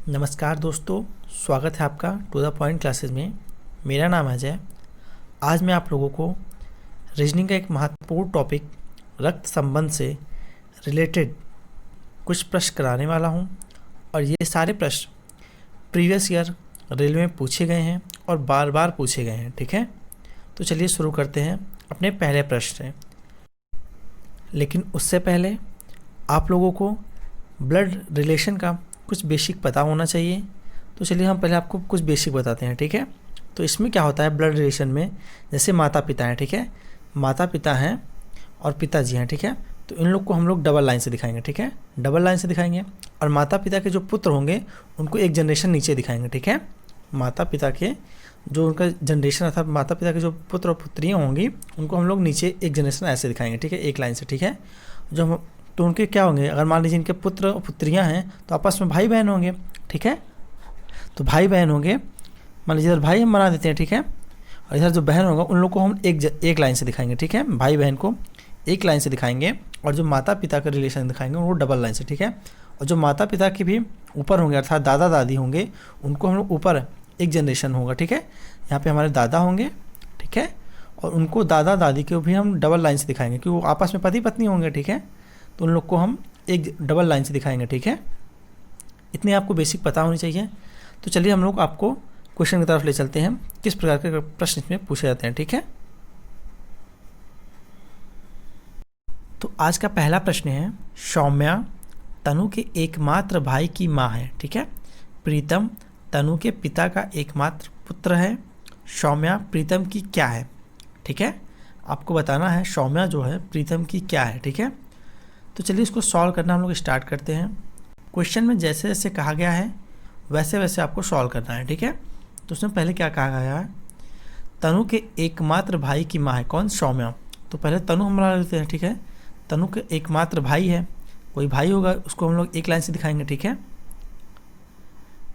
नमस्कार दोस्तों, स्वागत है आपका टू द पॉइंट क्लासेस में। मेरा नाम अजय। आज मैं आप लोगों को रीजनिंग का एक महत्वपूर्ण टॉपिक रक्त संबंध से रिलेटेड कुछ प्रश्न कराने वाला हूं। और ये सारे प्रश्न प्रीवियस ईयर रेलवे में पूछे गए हैं और बार बार पूछे गए हैं। ठीक है, तो चलिए शुरू करते हैं अपने पहले प्रश्न से। लेकिन उससे पहले आप लोगों को ब्लड रिलेशन का कुछ बेसिक पता होना चाहिए। तो चलिए हम पहले आपको कुछ बेसिक बताते हैं। ठीक है, तो इसमें क्या होता है ब्लड रिलेशन में, जैसे माता पिता हैं। ठीक है, माता पिता हैं और पिताजी हैं। ठीक है, तो इन लोग को हम लोग डबल लाइन से दिखाएंगे। ठीक है, डबल लाइन से दिखाएंगे। और माता पिता के जो पुत्र होंगे उनको एक जनरेशन नीचे दिखाएंगे। ठीक है, माता पिता के जो उनका जनरेशन अर्थात माता पिता के जो पुत्र और पुत्रियाँ होंगी उनको हम लोग नीचे एक जनरेशन ऐसे दिखाएंगे। ठीक है, एक लाइन से। ठीक है, जो हम तो उनके क्या होंगे, अगर मान लीजिए इनके पुत्र और पुत्रियाँ हैं तो आपस में भाई बहन होंगे। ठीक है, तो भाई बहन होंगे, मान लीजिए इधर भाई हम बना देते हैं। ठीक है, और इधर जो बहन होगा उन लोग को हम एक लाइन से दिखाएंगे। ठीक है, भाई बहन को एक लाइन से दिखाएंगे और जो माता पिता का रिलेशन दिखाएंगे वो डबल लाइन से। ठीक है, और जो माता पिता के भी ऊपर होंगे अर्थात दादा दादी होंगे उनको हम लोग ऊपर एक जनरेशन होगा। ठीक है, यहाँ पे हमारे दादा होंगे। ठीक है, और उनको दादा दादी को भी हम डबल लाइन से दिखाएंगे क्योंकि वो आपस में पति पत्नी होंगे। ठीक है, तो उन लोग को हम एक डबल लाइन से दिखाएंगे। ठीक है, इतनी आपको बेसिक पता होनी चाहिए। तो चलिए हम लोग आपको क्वेश्चन की तरफ ले चलते हैं, किस प्रकार के प्रश्न इसमें पूछे जाते हैं। ठीक है, तो आज का पहला प्रश्न है, सौम्या तनु के एकमात्र भाई की माँ है। ठीक है, प्रीतम तनु के पिता का एकमात्र पुत्र है। सौम्या प्रीतम की क्या है? ठीक है, आपको बताना है सौम्या जो है प्रीतम की क्या है। ठीक है, तो चलिए इसको सॉल्व करना हम लोग स्टार्ट करते हैं। क्वेश्चन में जैसे जैसे कहा गया है वैसे वैसे आपको सॉल्व करना है। ठीक है, तो उसमें पहले क्या कहा गया है, तनु के एकमात्र भाई की माँ है। कौन? सौम्या। तो पहले तनु हम बना लेते हैं। ठीक है, तनु के एकमात्र भाई है, कोई भाई होगा उसको हम लोग एक लाइन से दिखाएंगे। ठीक है,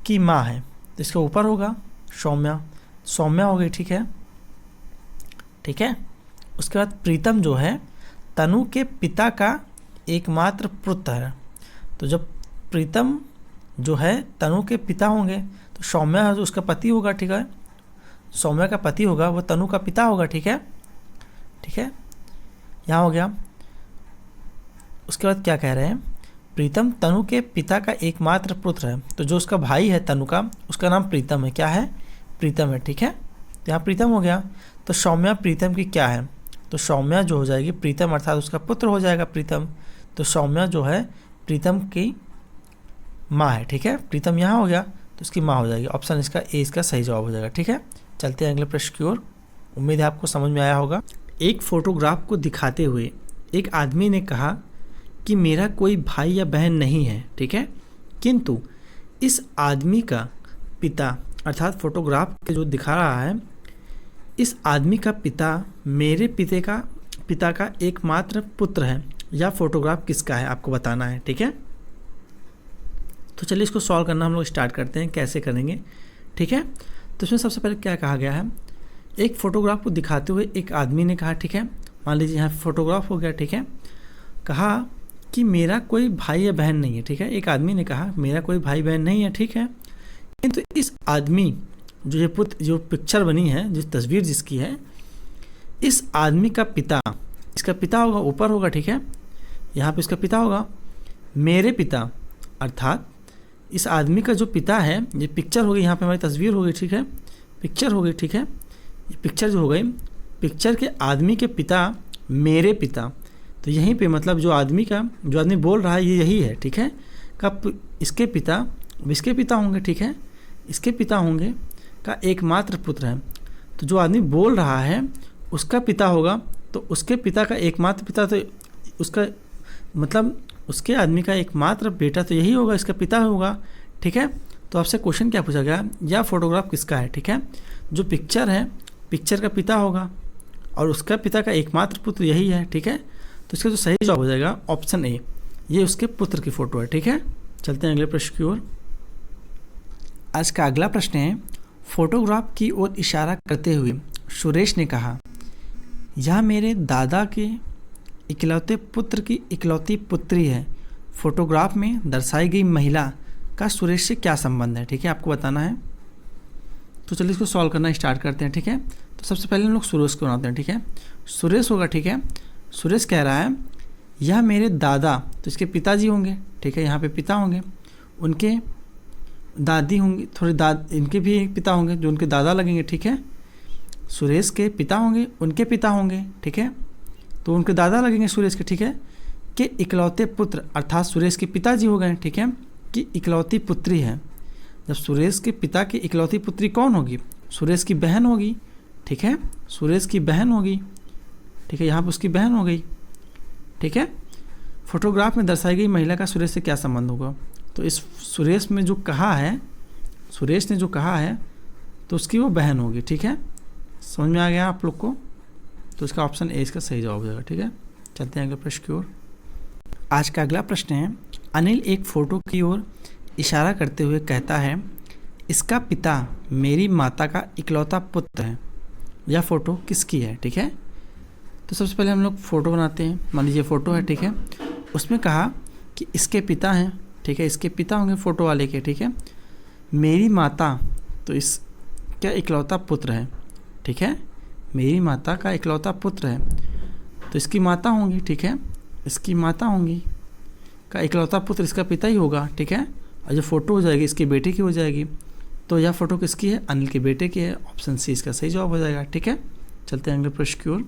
की माँ है तो इसके ऊपर होगा सौम्या, सौम्या हो गई। ठीक है, ठीक है, उसके बाद प्रीतम जो है तनु के पिता का एकमात्र पुत्र है। तो जब प्रीतम जो है तनु के पिता होंगे तो सौम्या जो उसका पति होगा। ठीक है, सौम्या का पति होगा वो तनु का पिता होगा। ठीक है, ठीक है, यहाँ हो गया। उसके बाद क्या कह रहे हैं, प्रीतम तनु के पिता का एकमात्र पुत्र है। तो जो उसका भाई है तनु का उसका नाम प्रीतम है। क्या है? प्रीतम है। ठीक है, तो यहाँ प्रीतम हो गया। तो सौम्या प्रीतम की क्या है? तो सौम्या जो हो जाएगी प्रीतम अर्थात उसका पुत्र हो जाएगा प्रीतम। तो सौम्या जो है प्रीतम की माँ है। ठीक है, प्रीतम यहाँ हो गया तो उसकी माँ हो जाएगी। ऑप्शन इसका ए इसका सही जवाब हो जाएगा। ठीक है, चलते हैं अगले प्रश्न की ओर। उम्मीद है आपको समझ में आया होगा। एक फोटोग्राफ को दिखाते हुए एक आदमी ने कहा कि मेरा कोई भाई या बहन नहीं है। ठीक है, किंतु इस आदमी का पिता अर्थात फोटोग्राफ के जो दिखा रहा है इस आदमी का पिता मेरे पिता का एकमात्र पुत्र है। या फोटोग्राफ किसका है आपको बताना है। ठीक है, तो चलिए इसको सॉल्व करना हम लोग स्टार्ट करते हैं, कैसे करेंगे। ठीक है, तो इसमें सबसे पहले क्या कहा गया है, एक फोटोग्राफ को दिखाते हुए एक आदमी ने कहा। ठीक है, मान लीजिए यहाँ फोटोग्राफ हो गया। ठीक है, कहा कि मेरा कोई भाई या बहन नहीं है। ठीक है, एक आदमी ने कहा मेरा कोई भाई बहन नहीं है। ठीक है, किंतु इस आदमी जो पिक्चर बनी है, जिस तस्वीर जिसकी है, इस आदमी का पिता, इसका पिता होगा ऊपर होगा। ठीक है, यहाँ पे इसका पिता होगा, मेरे पिता अर्थात इस आदमी का जो पिता है, ये पिक्चर हो गई, यहाँ पे हमारी तस्वीर हो गई। ठीक है, पिक्चर हो गई। ठीक है, ये पिक्चर जो हो गई, पिक्चर के आदमी के पिता मेरे पिता। तो यहीं पे मतलब जो आदमी बोल रहा है ये यही है। ठीक है, कब इसके पिता होंगे। ठीक है, इसके पिता होंगे का एकमात्र पुत्र है। तो जो आदमी बोल रहा है उसका पिता होगा, तो उसके पिता का एकमात्र पिता, तो उसका मतलब उसके आदमी का एकमात्र बेटा तो यही होगा, इसका पिता होगा। ठीक है, तो आपसे क्वेश्चन क्या पूछा गया, या फोटोग्राफ किसका है। ठीक है, जो पिक्चर है पिक्चर का पिता होगा और उसका पिता का एकमात्र पुत्र यही है। ठीक है, तो इसका जो सही जवाब हो जाएगा ऑप्शन ए, ये उसके पुत्र की फोटो है। ठीक है, चलते हैं अगले प्रश्न की ओर। आज का अगला प्रश्न है, फोटोग्राफ की ओर इशारा करते हुए सुरेश ने कहा, यह मेरे दादा के इकलौते पुत्र की इकलौती पुत्री है। फोटोग्राफ में दर्शाई गई महिला का सुरेश से क्या संबंध है, ठीक है, आपको बताना है। तो चलिए इसको सॉल्व करना स्टार्ट करते हैं, ठीक है। तो सबसे पहले हम लोग सुरेश को बनाते हैं, ठीक है। सुरेश होगा, ठीक है। सुरेश कह रहा है यह मेरे दादा, तो इसके पिताजी होंगे, ठीक है, यहाँ पे पिता होंगे, उनके दादी होंगी, थोड़ी इनके भी पिता होंगे जो उनके दादा लगेंगे, ठीक है। सुरेश के पिता होंगे, उनके पिता होंगे, ठीक है, तो उनके दादा लगेंगे सुरेश के, ठीक है। के इकलौते पुत्र अर्थात सुरेश के पिताजी हो गए, ठीक है, कि इकलौती पुत्री है। जब सुरेश के पिता की इकलौती पुत्री कौन होगी? सुरेश की बहन होगी, ठीक है, सुरेश की बहन होगी, ठीक है, यहाँ पर उसकी बहन हो गई, ठीक है। फोटोग्राफ में दर्शाई गई महिला का सुरेश से क्या संबंध होगा? तो इस सुरेश में जो कहा है, सुरेश ने जो कहा है तो उसकी वो बहन होगी, ठीक है। समझ में आ गया आप लोग को? तो इसका ऑप्शन ए इसका सही जवाब हो जाएगा, ठीक है। चलते हैं अगले प्रश्न की ओर। आज का अगला प्रश्न है, अनिल एक फ़ोटो की ओर इशारा करते हुए कहता है इसका पिता मेरी माता का इकलौता पुत्र है। यह फ़ोटो किसकी है, ठीक है। तो सबसे पहले हम लोग फ़ोटो बनाते हैं। मान लीजिए फ़ोटो है, ठीक है, उसमें कहा कि इसके पिता हैं, ठीक है, इसके पिता होंगे फ़ोटो वाले के, ठीक है। मेरी माता, तो इस क्या इकलौता पुत्र है, ठीक है, मेरी माता का इकलौता पुत्र है, तो इसकी माता होंगी, ठीक है, इसकी माता होंगी, का इकलौता पुत्र इसका पिता ही होगा, ठीक है। और जो फ़ोटो हो जाएगी इसकी बेटे की हो जाएगी, तो यह फ़ोटो किसकी है? अनिल के बेटे की है। ऑप्शन सी इसका सही जवाब हो जाएगा, ठीक है। चलते हैं अगले प्रश्न की ओर।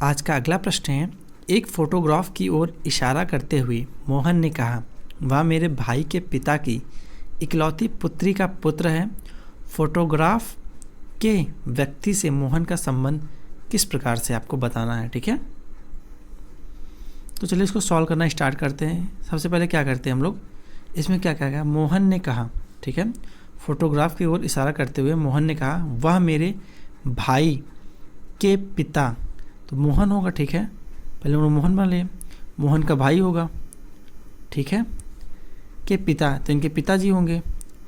आज का अगला प्रश्न है, एक फ़ोटोग्राफ की ओर इशारा करते हुए मोहन ने कहा वह मेरे भाई के पिता की इकलौती पुत्री का पुत्र है। फोटोग्राफ के व्यक्ति से मोहन का संबंध किस प्रकार से आपको बताना है, ठीक है। तो चलिए इसको सॉल्व करना स्टार्ट करते हैं। सबसे पहले क्या करते हैं हम लोग, इसमें क्या कहा गया? मोहन ने कहा, ठीक है, फोटोग्राफ की ओर इशारा करते हुए मोहन ने कहा वह मेरे भाई के पिता, तो मोहन होगा, ठीक है, पहले उन्होंने मोहन बना लिया, मोहन का भाई होगा, ठीक है, के पिता, तो इनके पिताजी होंगे,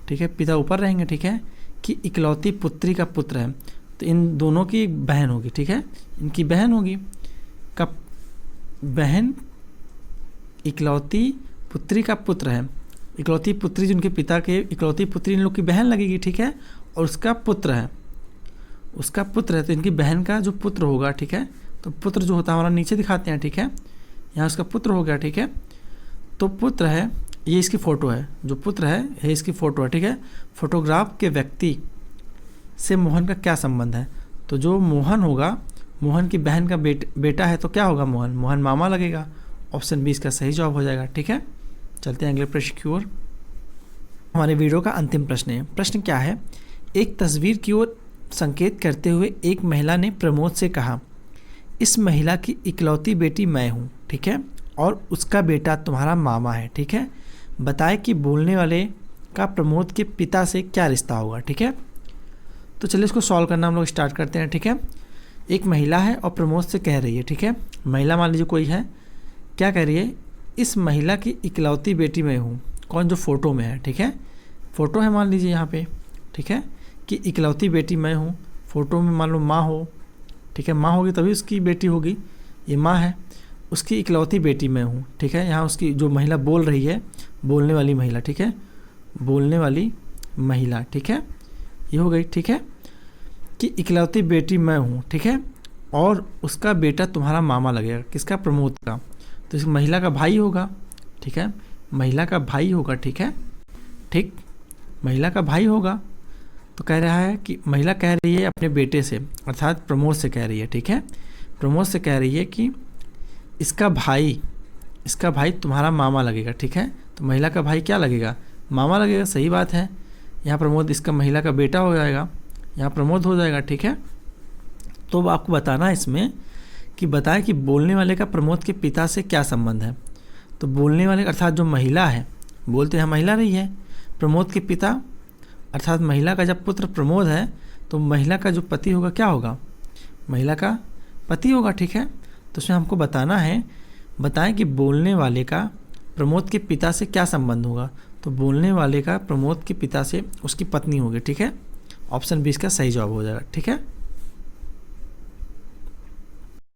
ठीक है, पिता ऊपर रहेंगे, ठीक है, कि इकलौती पुत्री का पुत्र है, तो इन दोनों की बहन होगी, ठीक है, इनकी बहन होगी, का बहन इकलौती पुत्री का पुत्र है, इकलौती पुत्री जिनके पिता के इकलौती पुत्री इन लोग की बहन लगेगी, ठीक है, और उसका पुत्र है, उसका पुत्र है, तो इनकी बहन का जो पुत्र होगा, ठीक है, तो पुत्र जो होता है हमारा नीचे दिखाते हैं, ठीक है, यहाँ उसका पुत्र हो गया, ठीक है, तो पुत्र है, ये इसकी फ़ोटो है, जो पुत्र है ये इसकी फ़ोटो है, ठीक है। फोटोग्राफ के व्यक्ति से मोहन का क्या संबंध है? तो जो मोहन होगा, मोहन की बहन का बेटा है, तो क्या होगा? मोहन, मोहन मामा लगेगा। ऑप्शन बी इसका सही जवाब हो जाएगा, ठीक है। चलते हैं अगले प्रश्न की ओर। हमारे वीडियो का अंतिम प्रश्न है। प्रश्न क्या है? एक तस्वीर की ओर संकेत करते हुए एक महिला ने प्रमोद से कहा इस महिला की इकलौती बेटी मैं हूँ, ठीक है, और उसका बेटा तुम्हारा मामा है, ठीक है। बताए कि बोलने वाले का प्रमोद के पिता से क्या रिश्ता होगा, ठीक है। तो चलिए इसको सॉल्व करना हम लोग स्टार्ट करते हैं, ठीक है। एक महिला है और प्रमोद से कह रही है, ठीक है, महिला मान लीजिए कोई है, क्या कह रही है? इस महिला की इकलौती बेटी मैं हूँ। कौन? जो फ़ोटो में है, ठीक है, फ़ोटो है मान लीजिए यहाँ पे, ठीक है, कि इकलौती बेटी मैं हूँ। फ़ोटो में मान लो माँ हो, ठीक है, माँ होगी तभी उसकी बेटी होगी, ये माँ है, उसकी इकलौती बेटी मैं हूँ, ठीक है। यहाँ उसकी जो महिला बोल रही है, बोलने वाली महिला, ठीक है, बोलने वाली महिला, ठीक है, ये हो गई, ठीक है, कि इकलौती बेटी मैं हूँ, ठीक है, और उसका बेटा तुम्हारा मामा लगेगा, किसका? प्रमोद का, तो इस महिला का भाई होगा, ठीक है, महिला का भाई होगा, ठीक है, ठीक, महिला का भाई होगा। तो कह रहा है कि महिला कह रही है अपने बेटे से, अर्थात प्रमोद से कह रही है, ठीक है, प्रमोद से कह रही है कि इसका भाई तुम्हारा मामा लगेगा, ठीक है। तो महिला का भाई क्या लगेगा? मामा लगेगा, सही बात है। यहाँ प्रमोद इसका महिला का बेटा हो जाएगा, यहाँ प्रमोद हो जाएगा, ठीक है। तो आपको बताना है इसमें कि बताएं कि बोलने वाले का प्रमोद के पिता से क्या संबंध है। तो बोलने वाले अर्थात जो महिला है, बोलते हैं महिला रही है, प्रमोद के पिता अर्थात महिला का जब पुत्र प्रमोद है तो महिला का जो पति होगा क्या होगा? महिला का पति होगा, ठीक है। तो उसमें हमको बताना है, बताएं कि बोलने वाले का प्रमोद के पिता से क्या संबंध होगा। तो बोलने वाले का प्रमोद के पिता से उसकी पत्नी होगी, ठीक है। ऑप्शन बी इसका सही जवाब हो जाएगा, ठीक है।